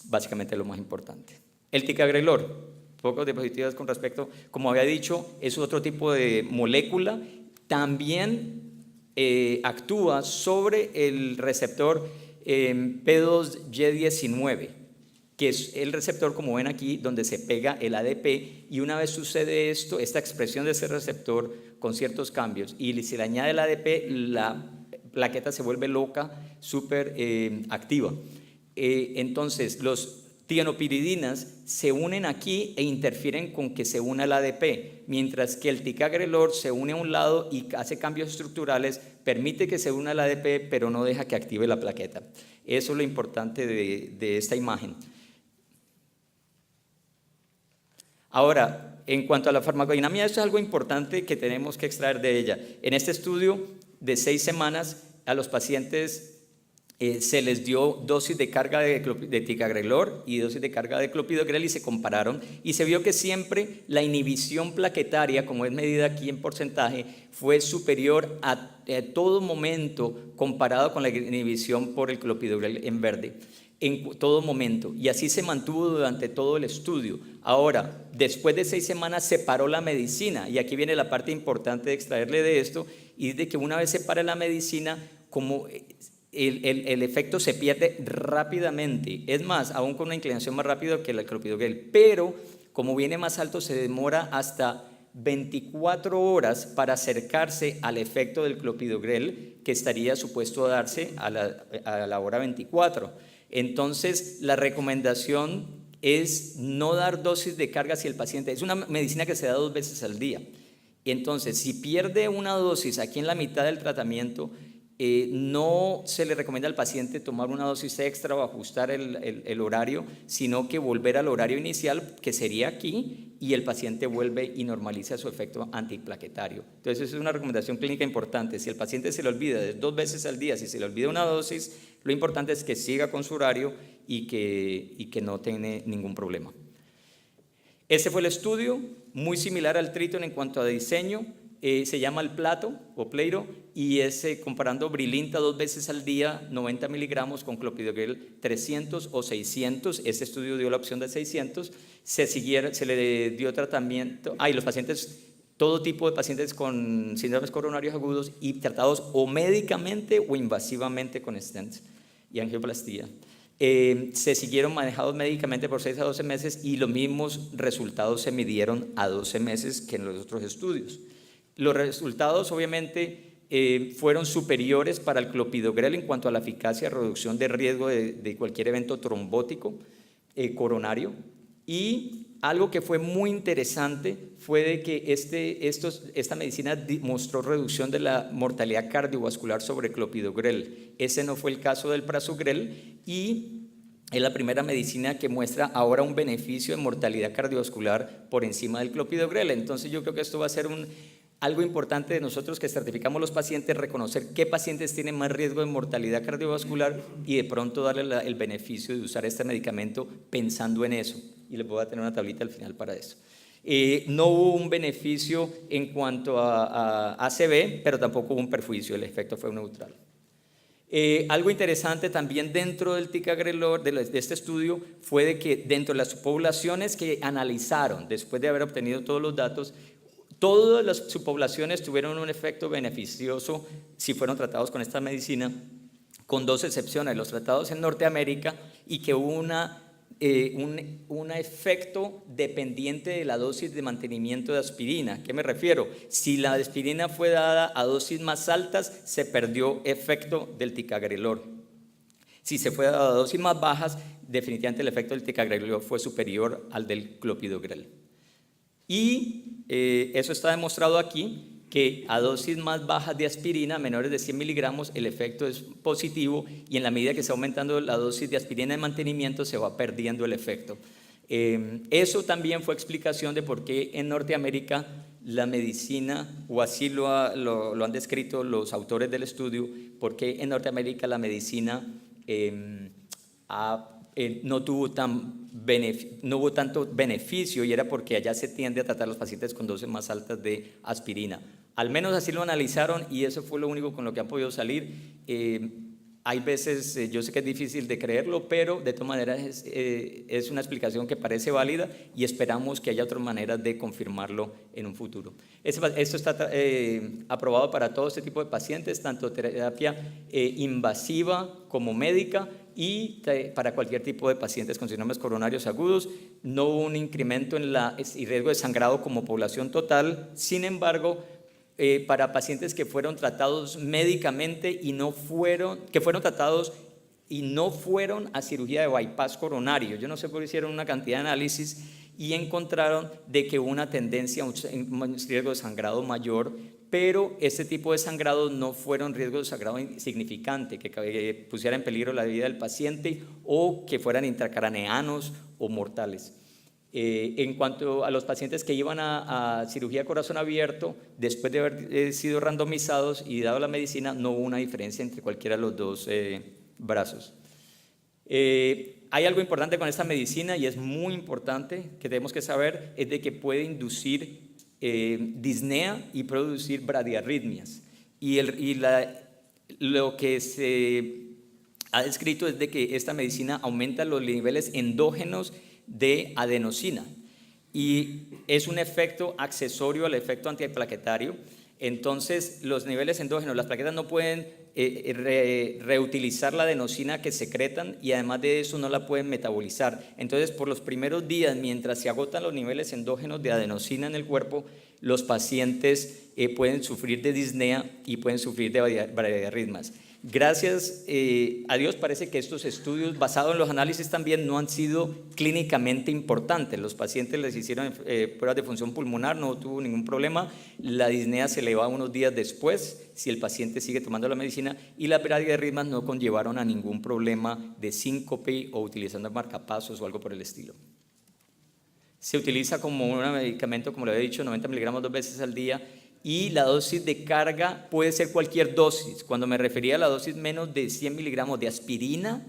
Speaker 2: básicamente lo más importante. El ticagrelor, pocas diapositivas con respecto, como había dicho, es otro tipo de molécula, también actúa sobre el receptor P2Y19, que es el receptor, como ven aquí, donde se pega el ADP, y una vez sucede esto, esta expresión de ese receptor con ciertos cambios, y si le añade el ADP, la plaqueta se vuelve loca, súper activa. Entonces, los tianopiridinas se unen aquí e interfieren con que se una el ADP, mientras que el ticagrelor se une a un lado y hace cambios estructurales, permite que se una el ADP, pero no deja que active la plaqueta. Eso es lo importante de esta imagen. Ahora, en cuanto a la farmacodinámica, esto es algo importante que tenemos que extraer de ella. En este estudio de 6 semanas, a los pacientes se les dio dosis de carga de ticagrelor y dosis de carga de clopidogrel, y se compararon, y se vio que siempre la inhibición plaquetaria, como es medida aquí en porcentaje, fue superior a todo momento comparado con la inhibición por el clopidogrel en verde, en todo momento, y así se mantuvo durante todo el estudio. Ahora, después de 6 semanas se paró la medicina, y aquí viene la parte importante de extraerle de esto, y es de que una vez se para la medicina, como el efecto se pierde rápidamente, es más, aún con una inclinación más rápida que el clopidogrel, pero como viene más alto se demora hasta 24 horas para acercarse al efecto del clopidogrel que estaría supuesto a darse a la hora 24. Entonces, la recomendación es no dar dosis de carga si el paciente, es una medicina que se da 2 veces al día. Entonces, si pierde una dosis aquí en la mitad del tratamiento, no se le recomienda al paciente tomar una dosis extra o ajustar el horario, sino que volver al horario inicial, que sería aquí, y el paciente vuelve y normaliza su efecto antiplaquetario. Entonces, es una recomendación clínica importante. Si el paciente se le olvida 2 veces al día, si se le olvida una dosis, lo importante es que siga con su horario y que no tenga ningún problema. Ese fue el estudio, muy similar al Triton en cuanto a diseño. Se llama el Plato o Pleiro, y es comparando Brilinta 2 veces al día, 90 miligramos, con clopidogrel 300 o 600. Este estudio dio la opción de 600. Se le dio tratamiento, y los pacientes, todo tipo de pacientes con síndromes coronarios agudos, y tratados o médicamente o invasivamente con stents y angioplastía. Se siguieron manejados médicamente por 6 a 12 meses, y los mismos resultados se midieron a 12 meses que en los otros estudios. Los resultados obviamente fueron superiores para el clopidogrel en cuanto a la eficacia de reducción de riesgo de cualquier evento trombótico coronario, y algo que fue muy interesante fue de que esta medicina mostró reducción de la mortalidad cardiovascular sobre clopidogrel. Ese no fue el caso del prasugrel, y es la primera medicina que muestra ahora un beneficio de mortalidad cardiovascular por encima del clopidogrel. Entonces yo creo que esto va a ser Algo importante de nosotros que certificamos los pacientes, reconocer qué pacientes tienen más riesgo de mortalidad cardiovascular y de pronto darle el beneficio de usar este medicamento pensando en eso. Y les voy a tener una tablita al final para eso. No hubo un beneficio en cuanto a ACV, pero tampoco hubo un perjuicio, el efecto fue neutral. Algo interesante también dentro del ticagrelor, de este estudio, fue de que dentro de las subpoblaciones que analizaron, después de haber obtenido todos los datos, todas las subpoblaciones tuvieron un efecto beneficioso si fueron tratados con esta medicina, con dos excepciones, los tratados en Norteamérica y que hubo un efecto dependiente de la dosis de mantenimiento de aspirina. ¿A qué me refiero? Si la aspirina fue dada a dosis más altas, se perdió efecto del ticagrelor. Si se fue dado a dosis más bajas, definitivamente el efecto del ticagrelor fue superior al del clopidogrel. Y eso está demostrado aquí, que a dosis más bajas de aspirina, menores de 100 miligramos, el efecto es positivo y en la medida que se va aumentando la dosis de aspirina de mantenimiento se va perdiendo el efecto. Eso también fue explicación de por qué en Norteamérica la medicina, o así lo han descrito los autores del estudio, por qué en Norteamérica la medicina no hubo tanto beneficio, y era porque allá se tiende a tratar a los pacientes con dosis más altas de aspirina. Al menos así lo analizaron y eso fue lo único con lo que han podido salir. Hay veces, yo sé que es difícil de creerlo, pero de todas maneras es una explicación que parece válida y esperamos que haya otras maneras de confirmarlo en un futuro. Esto está aprobado para todo este tipo de pacientes, tanto terapia invasiva como médica, y para cualquier tipo de pacientes con síndromes coronarios agudos. No hubo un incremento en el riesgo de sangrado como población total. Sin embargo, para pacientes que fueron tratados médicamente que fueron tratados y no fueron a cirugía de bypass coronario, yo no sé por qué hicieron una cantidad de análisis y encontraron de que hubo una tendencia a un riesgo de sangrado mayor, pero este tipo de sangrados no fueron riesgos de sangrado significante, que pusiera en peligro la vida del paciente o que fueran intracraneanos o mortales. En cuanto a los pacientes que iban a cirugía de corazón abierto, después de haber sido randomizados y dado la medicina, no hubo una diferencia entre cualquiera de los dos brazos. Hay algo importante con esta medicina y es muy importante que tenemos que saber, es de que puede inducir disnea y producir bradiarritmias. Lo que se ha descrito es de que esta medicina aumenta los niveles endógenos de adenosina y es un efecto accesorio al efecto antiplaquetario. Entonces los niveles endógenos, las plaquetas no pueden reutilizar la adenosina que secretan y además de eso no la pueden metabolizar. Entonces por los primeros días, mientras se agotan los niveles endógenos de adenosina en el cuerpo, los pacientes pueden sufrir de disnea y pueden sufrir de bradiarritmias. Gracias a Dios parece que estos estudios basados en los análisis también no han sido clínicamente importantes. Los pacientes les hicieron pruebas de función pulmonar, no tuvo ningún problema. La disnea se le va unos días después si el paciente sigue tomando la medicina y las bradiarritmias no conllevaron a ningún problema de síncope o utilizando marcapasos o algo por el estilo. Se utiliza como un medicamento, como lo había dicho, 90 miligramos 2 veces al día. Y la dosis de carga puede ser cualquier dosis. Cuando me refería a la dosis menos de 100 miligramos de aspirina,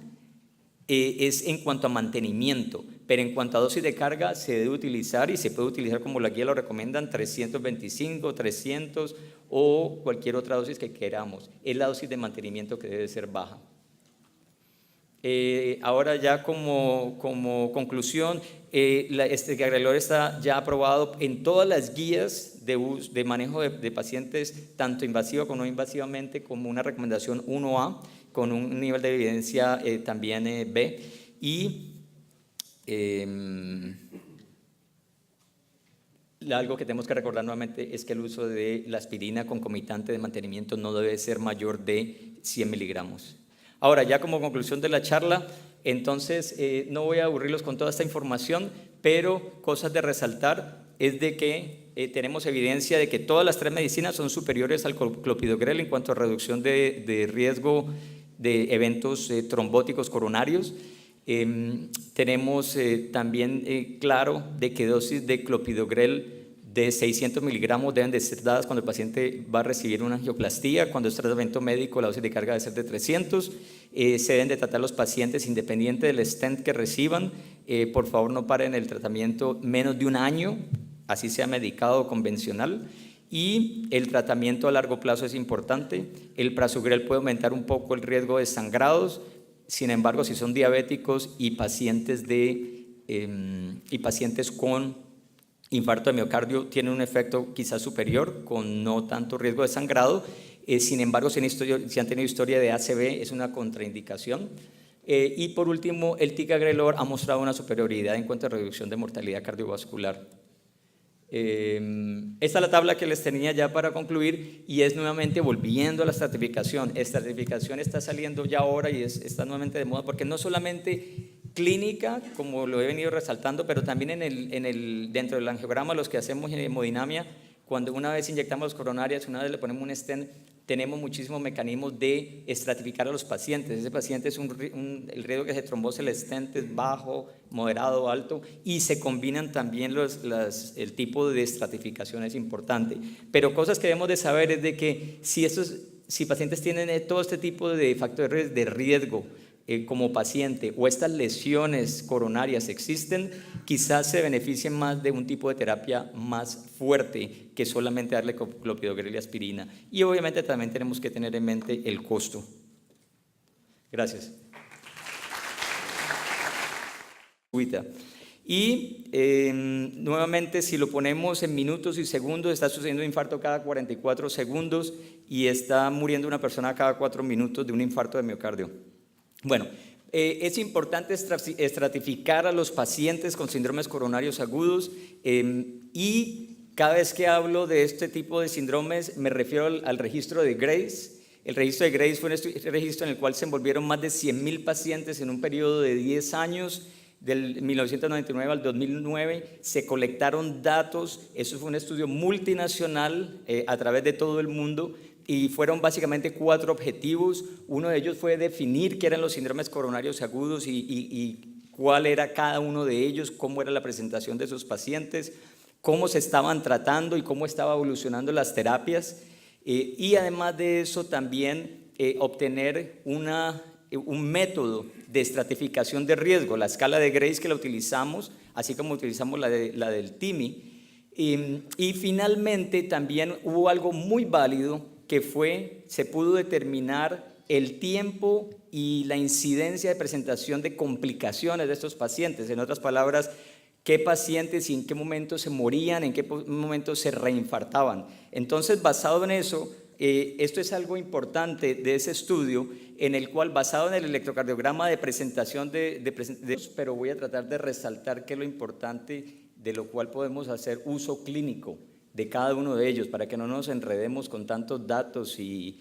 Speaker 2: es en cuanto a mantenimiento, pero en cuanto a dosis de carga se debe utilizar y se puede utilizar como la guía lo recomiendan, 325, 300 o cualquier otra dosis que queramos. Es la dosis de mantenimiento que debe ser baja. Ahora ya como conclusión, este ticagrelor está ya aprobado en todas las guías de manejo de pacientes, tanto invasiva como no invasivamente, como una recomendación 1A, con un nivel de evidencia también B. Y algo que tenemos que recordar nuevamente es que el uso de la aspirina concomitante de mantenimiento no debe ser mayor de 100 miligramos. Ahora, ya como conclusión de la charla, entonces no voy a aburrirlos con toda esta información, pero cosas de resaltar es de que tenemos evidencia de que todas las 3 medicinas son superiores al clopidogrel en cuanto a reducción de riesgo de eventos trombóticos coronarios. Tenemos también claro de que dosis de clopidogrel de 600 miligramos deben de ser dadas cuando el paciente va a recibir una angioplastía. Cuando es tratamiento médico, la dosis de carga debe ser de 300. Se deben de tratar los pacientes independiente del stent que reciban. Por favor, no paren el tratamiento menos de un año, así sea medicado o convencional. Y el tratamiento a largo plazo es importante. El prasugrel puede aumentar un poco el riesgo de sangrados. Sin embargo, si son diabéticos y pacientes con infarto de miocardio, tienen un efecto quizás superior, con no tanto riesgo de sangrado. Sin embargo, si han tenido historia de ACV, es una contraindicación. Y por último, el ticagrelor ha mostrado una superioridad en cuanto a reducción de mortalidad cardiovascular. Esta es la tabla que les tenía ya para concluir, y es nuevamente volviendo a la estratificación. Estratificación está saliendo ya ahora y está nuevamente de moda, porque no solamente clínica, como lo he venido resaltando, pero también dentro del angiograma, los que hacemos en hemodinamia, cuando una vez inyectamos las coronarias, una vez le ponemos un stent, tenemos muchísimos mecanismos de estratificar a los pacientes. Ese paciente el riesgo que se trombose el stent es bajo, moderado, alto, y se combinan también el tipo de estratificación es importante. Pero cosas que debemos de saber es de que si pacientes tienen todo este tipo de factores de riesgo como paciente, o estas lesiones coronarias existen, quizás se beneficien más de un tipo de terapia más fuerte que solamente darle clopidogrel y aspirina. Y obviamente también tenemos que tener en mente el costo. Gracias. Y nuevamente, si lo ponemos en minutos y segundos, está sucediendo un infarto cada 44 segundos y está muriendo una persona cada 4 minutos de un infarto de miocardio. Bueno, es importante estratificar a los pacientes con síndromes coronarios agudos, y cada vez que hablo de este tipo de síndromes me refiero al registro de Grace. El registro de Grace fue un registro en el cual se envolvieron más de 100,000 pacientes en un periodo de 10 años, del 1999 al 2009, se colectaron datos. Eso fue un estudio multinacional a través de todo el mundo, y fueron básicamente 4 objetivos. Uno de ellos fue definir qué eran los síndromes coronarios agudos y cuál era cada uno de ellos, cómo era la presentación de esos pacientes, cómo se estaban tratando y cómo estaba evolucionando las terapias. Y además de eso también obtener un método de estratificación de riesgo, la escala de Grace que la utilizamos, así como utilizamos la del TIMI. Y finalmente también hubo algo muy válido, que se pudo determinar el tiempo y la incidencia de presentación de complicaciones de estos pacientes. En otras palabras, qué pacientes y en qué momento se morían, en qué momento se reinfartaban. Entonces, basado en eso, esto es algo importante de ese estudio, en el cual, basado en el electrocardiograma de presentación pero voy a tratar de resaltar qué es lo importante, de lo cual podemos hacer uso clínico de cada uno de ellos, para que no nos enredemos con tantos datos y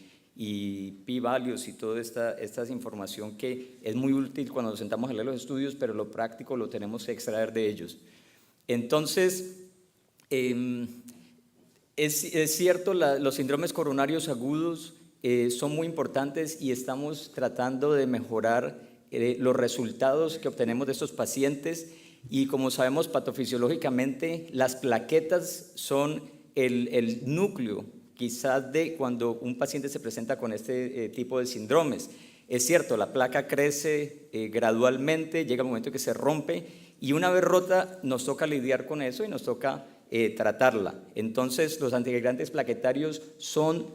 Speaker 2: p-values y toda esta información que es muy útil cuando nos sentamos a leer los estudios, pero lo práctico lo tenemos que extraer de ellos. Entonces, es cierto, los síndromes coronarios agudos son muy importantes, y estamos tratando de mejorar los resultados que obtenemos de estos pacientes. Y como sabemos, patofisiológicamente, las plaquetas son el núcleo quizás de cuando un paciente se presenta con este tipo de síndromes. Es cierto, la placa crece gradualmente, llega el momento que se rompe, y una vez rota nos toca lidiar con eso y nos toca tratarla. Entonces, los antiagregantes plaquetarios son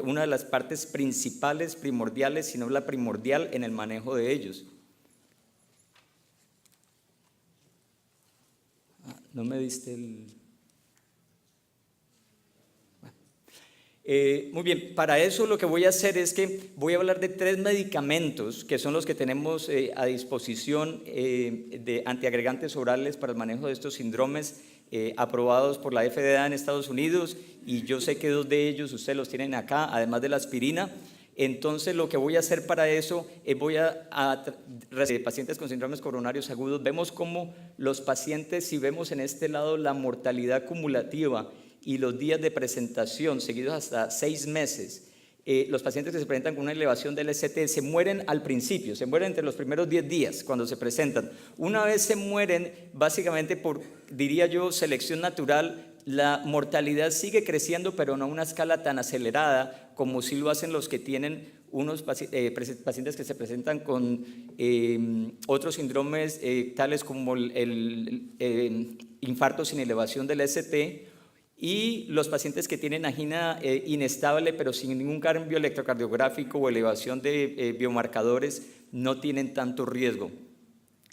Speaker 2: una de las partes principales, primordiales, si no la primordial en el manejo de ellos. No me diste el... muy bien, para eso lo que voy a hacer es que voy a hablar de 3 medicamentos que son los que tenemos a disposición de antiagregantes orales para el manejo de estos síndromes aprobados por la FDA en Estados Unidos, y yo sé que 2 de ellos ustedes los tienen acá, además de la aspirina. Entonces, lo que voy a hacer para eso es pacientes con síndromes coronarios agudos. Vemos cómo los pacientes, si vemos en este lado la mortalidad cumulativa y los días de presentación seguidos hasta 6 meses, los pacientes que se presentan con una elevación del ST se mueren al principio, se mueren entre los primeros 10 días cuando se presentan. Una vez se mueren, básicamente por, diría yo, selección natural, la mortalidad sigue creciendo, pero no a una escala tan acelerada como sí lo hacen los que tienen unos pacientes que se presentan con otros síndromes tales como el infarto sin elevación del ST, y los pacientes que tienen angina inestable pero sin ningún cambio electrocardiográfico o elevación de biomarcadores no tienen tanto riesgo.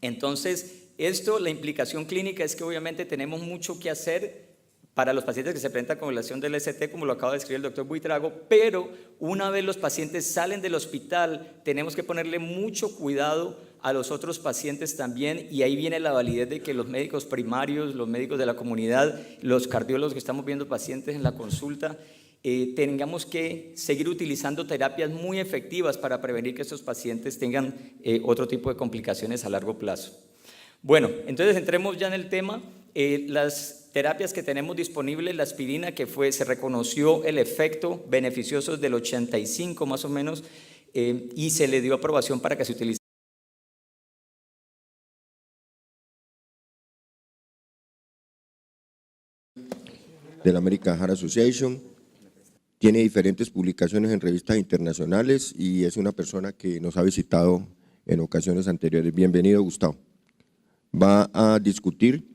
Speaker 2: Entonces, la implicación clínica es que obviamente tenemos mucho que hacer para los pacientes que se presentan con elevación del ST, como lo acaba de describir el doctor Buitrago, pero una vez los pacientes salen del hospital, tenemos que ponerle mucho cuidado a los otros pacientes también, y ahí viene la validez de que los médicos primarios, los médicos de la comunidad, los cardiólogos que estamos viendo pacientes en la consulta, tengamos que seguir utilizando terapias muy efectivas para prevenir que estos pacientes tengan otro tipo de complicaciones a largo plazo. Bueno, entonces entremos ya en el tema. Las terapias que tenemos disponibles, la aspirina, que se reconoció el efecto beneficioso del 85 más o menos, y se le dio aprobación para que se utilice.
Speaker 1: De la American Heart Association, tiene diferentes publicaciones en revistas internacionales y es una persona que nos ha visitado en ocasiones anteriores. Bienvenido, Gustavo. Va a discutir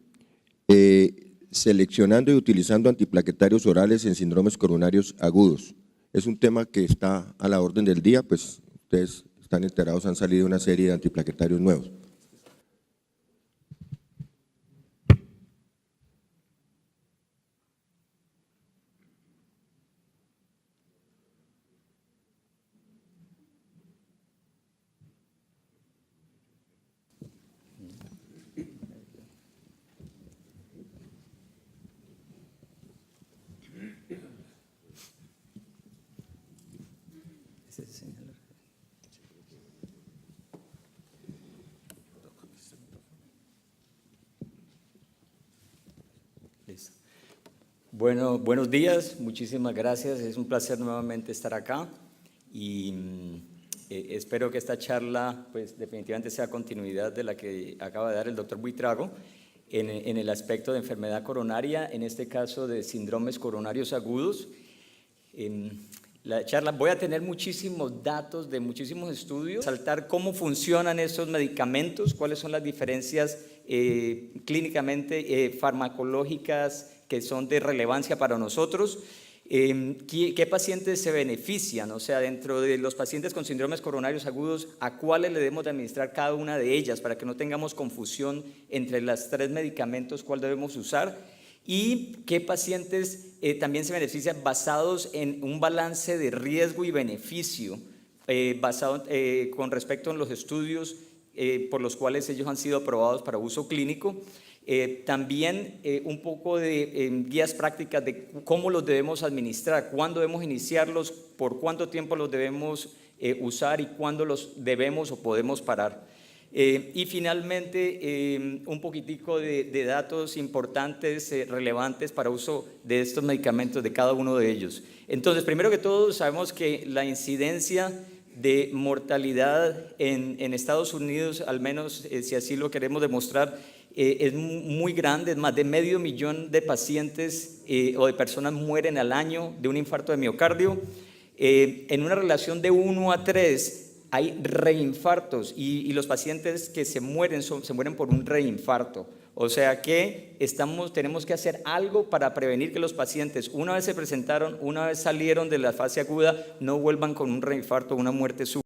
Speaker 1: seleccionando y utilizando antiplaquetarios orales en síndromes coronarios agudos. Es un tema que está a la orden del día, pues ustedes están enterados, han salido una serie de antiplaquetarios nuevos.
Speaker 2: Bueno, buenos días, muchísimas gracias, es un placer nuevamente estar acá y espero que esta charla pues definitivamente sea continuidad de la que acaba de dar el doctor Buitrago en el aspecto de enfermedad coronaria, en este caso de síndromes coronarios agudos. En la charla voy a tener muchísimos datos de muchísimos estudios, saltar cómo funcionan estos medicamentos, cuáles son las diferencias clínicamente farmacológicas que son de relevancia para nosotros, qué pacientes se benefician, o sea, dentro de los pacientes con síndromes coronarios agudos, a cuáles le debemos de administrar cada una de ellas para que no tengamos confusión entre los 3 medicamentos, cuál debemos usar, y qué pacientes también se benefician basados en un balance de riesgo y beneficio, basado con respecto a los estudios por los cuales ellos han sido aprobados para uso clínico. También un poco de guías prácticas de cómo los debemos administrar, cuándo debemos iniciarlos, por cuánto tiempo los debemos usar y cuándo los debemos o podemos parar. Y finalmente un poquitico de datos importantes, relevantes para uso de estos medicamentos, de cada uno de ellos. Entonces, primero que todo, sabemos que la incidencia de mortalidad en Estados Unidos, al menos si así lo queremos demostrar, es muy grande, es más de 500,000 de pacientes o de personas mueren al año de un infarto de miocardio. En una relación de 1 a 3 hay reinfartos y los pacientes que se mueren por un reinfarto. O sea que tenemos que hacer algo para prevenir que los pacientes, una vez se presentaron, una vez salieron de la fase aguda, no vuelvan con un reinfarto o una muerte súbita.